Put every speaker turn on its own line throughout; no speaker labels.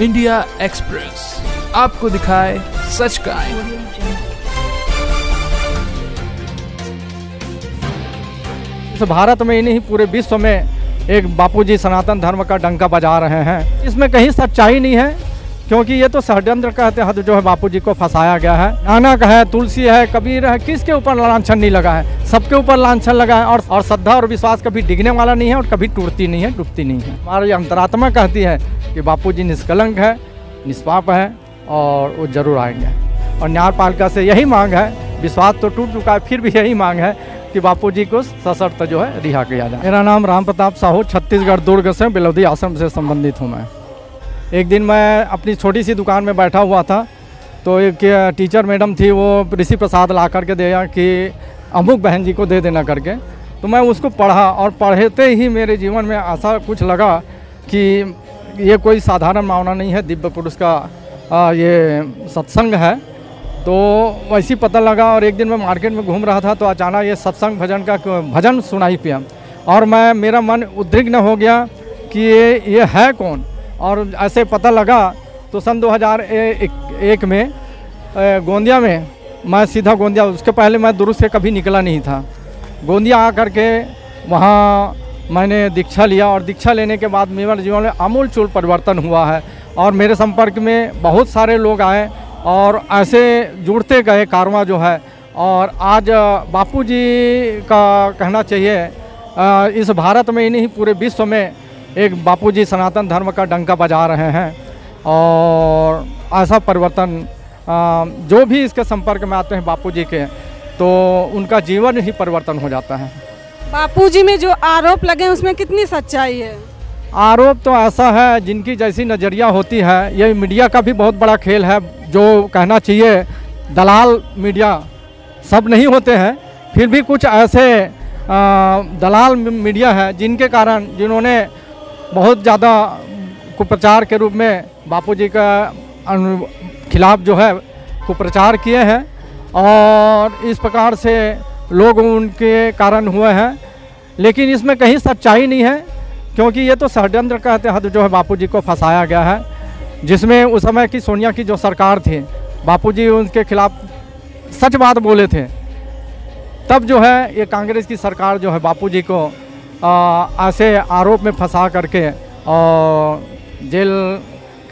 India express आपको दिखाए सच का आईना।
भारत में ही नहीं पूरे विश्व में एक बापूजी सनातन धर्म का डंका बजा रहे हैं। इसमें कहीं सच्चाई नहीं है, क्योंकि ये तो षड्यंत्र का तहत जो है बापूजी को फंसाया गया है। नानक है, तुलसी है, कबीर है, किसके ऊपर लांछन नहीं लगा है? सबके ऊपर लांछन लगा है। और श्रद्धा और विश्वास कभी डिगने वाला नहीं है और कभी टूटती नहीं है, डूबती नहीं है। हमारी अंतरात्मा कहती है कि बापूजी निष्कलंक है, निष्पाप है और वो जरूर आएंगे। और न्यायपालिका से यही मांग है, विश्वास तो टूट चुका है, फिर भी यही मांग है कि बापूजी को सशर्त जो है रिहा किया जाए। मेरा नाम राम प्रताप साहू, छत्तीसगढ़ दुर्ग से बेलौदी आश्रम से संबंधित हूँ मैं। एक दिन मैं अपनी छोटी सी दुकान में बैठा हुआ था, तो एक टीचर मैडम थी, वो ऋषि प्रसाद ला करके दिया कि अमुक बहन जी को दे देना करके। तो मैं उसको पढ़ा और पढ़ते ही मेरे जीवन में ऐसा कुछ लगा कि ये कोई साधारण मामला नहीं है, दिव्य पुरुष का ये सत्संग है। तो वैसे ही पता लगा। और एक दिन मैं मार्केट में घूम रहा था, तो अचानक ये सत्संग भजन का भजन सुनाई पिया और मेरा मन उद्विग्न हो गया कि ये है कौन। और ऐसे पता लगा तो सन 2001 में गोंदिया में, मैं सीधा गोंदिया, उसके पहले मैं दुरुस्त से कभी निकला नहीं था। गोंदिया आकर के वहाँ मैंने दीक्षा लिया और दीक्षा लेने के बाद मेरे जीवन में आमूल-चूल परिवर्तन हुआ है। और मेरे संपर्क में बहुत सारे लोग आए और ऐसे जुड़ते गए कारवां जो है। और आज बापूजी का कहना चाहिए इस भारत में ही नहीं पूरे विश्व में एक बापूजी सनातन धर्म का डंका बजा रहे हैं। और ऐसा परिवर्तन जो भी इसके संपर्क में आते हैं बापूजी के, तो उनका जीवन ही परिवर्तन हो जाता है।
बापूजी में जो आरोप लगे उसमें कितनी सच्चाई है?
आरोप तो ऐसा है, जिनकी जैसी नज़रिया होती है, ये मीडिया का भी बहुत बड़ा खेल है। जो कहना चाहिए दलाल मीडिया सब नहीं होते हैं, फिर भी कुछ ऐसे दलाल मीडिया है जिनके कारण, जिन्होंने बहुत ज़्यादा कुप्रचार के रूप में बापूजी का खिलाफ जो है कुप्रचार किए हैं। और इस प्रकार से लोग उनके कारण हुए हैं। लेकिन इसमें कहीं सच्चाई नहीं है, क्योंकि ये तो षड्यंत्र का तहत जो है बापूजी को फंसाया गया है। जिसमें उस समय की सोनिया की जो सरकार थी, बापूजी उनके खिलाफ सच बात बोले थे, तब जो है ये कांग्रेस की सरकार जो है बापूजी को ऐसे आरोप में फंसा करके और जेल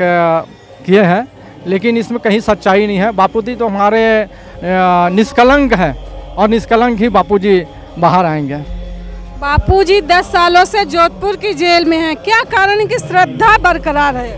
किए हैं। लेकिन इसमें कहीं सच्चाई नहीं है। बापूजी तो हमारे निष्कलंक हैं और निष्कलंक ही बापूजी बाहर आएंगे।
बापूजी 10 सालों से जोधपुर की जेल में हैं, क्या कारण है कि श्रद्धा बरकरार है?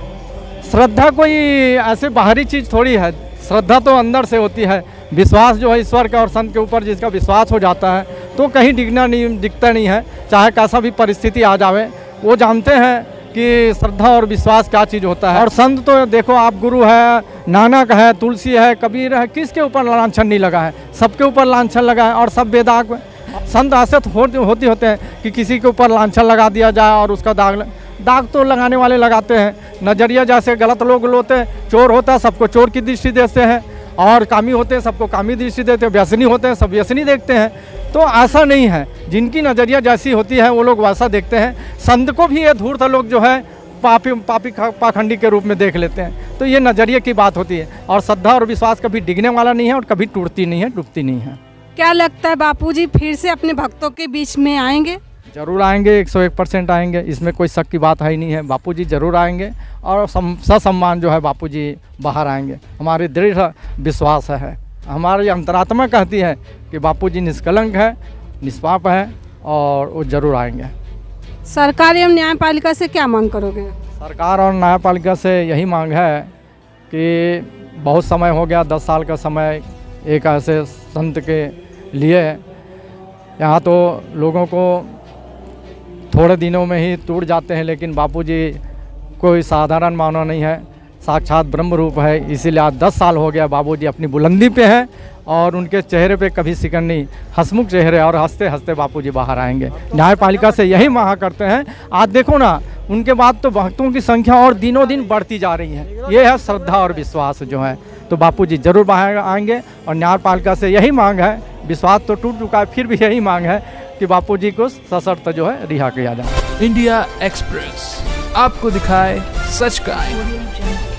श्रद्धा कोई ऐसे बाहरी चीज़ थोड़ी है, श्रद्धा तो अंदर से होती है। विश्वास जो है ईश्वर का और संत के ऊपर जिसका विश्वास हो जाता है, तो कहीं दिखता नहीं है। चाहे कैसा भी परिस्थिति आ जावे, वो जानते हैं कि श्रद्धा और विश्वास क्या चीज़ होता है। और संत तो देखो, आप गुरु है, नानक है, तुलसी है, कबीर है, किसके ऊपर लांछन नहीं लगा है? सबके ऊपर लांछन लगा है। और सब बेदाग संत ऐसे होते हैं कि किसी के ऊपर लांछन लगा दिया जाए और उसका दाग तो लगाने वाले लगाते हैं। नज़रिया जैसे गलत लोग होते हैं, चोर होता है सबको चोर की दृष्टि देते हैं, और कामी होते हैं सबको कामी दृष्टि देते हैं, व्यसनी होते हैं सब व्यसनी देखते हैं। तो ऐसा नहीं है, जिनकी नज़रिया जैसी होती है वो लोग वैसा देखते हैं। संत को भी ये धूर्त लोग जो है पापी पाखंडी के रूप में देख लेते हैं। तो ये नज़रिए की बात होती है। और श्रद्धा और विश्वास कभी डिगने वाला नहीं है और कभी टूटती नहीं है, डूबती नहीं है।
क्या लगता है बापूजी फिर से अपने भक्तों के बीच में आएंगे?
जरूर आएंगे, 101% आएंगे, इसमें कोई शक की बात है ही नहीं है। बापूजी जरूर आएंगे और ससम्मान जो है बापूजी बाहर आएंगे, हमारी दृढ़ विश्वास है। हमारी अंतरात्मा कहती है कि बापूजी निष्कलंक है, निष्पाप है और वो जरूर आएंगे।
सरकार एवं न्यायपालिका से क्या मांग करोगे? सरकार
और न्यायपालिका से यही मांग है कि बहुत समय हो गया, 10 साल का समय एक ऐसे संत के लिए। यहाँ तो लोगों को थोड़े दिनों में ही टूट जाते हैं, लेकिन बापूजी कोई साधारण मानव नहीं है, साक्षात ब्रह्म रूप है। इसीलिए आज 10 साल हो गया बापूजी अपनी बुलंदी पे हैं और उनके चेहरे पे कभी सिकन नहीं, हंसमुख चेहरे, और हंसते हंसते बापूजी बाहर आएंगे। न्यायपालिका से यही मांग करते हैं। आज देखो ना, उनके बाद तो भक्तों की संख्या और दिनों दिन बढ़ती जा रही है। ये है श्रद्धा और विश्वास जो है। तो बापूजी जरूर बाहर आएंगे और न्यायपालिका से यही मांग है, विश्वास तो टूट चुका है, फिर भी यही मांग है कि बापूजी को सशर्त जो है रिहा किया जाए।
इंडिया एक्सप्रेस आपको दिखाए सच क्राइम।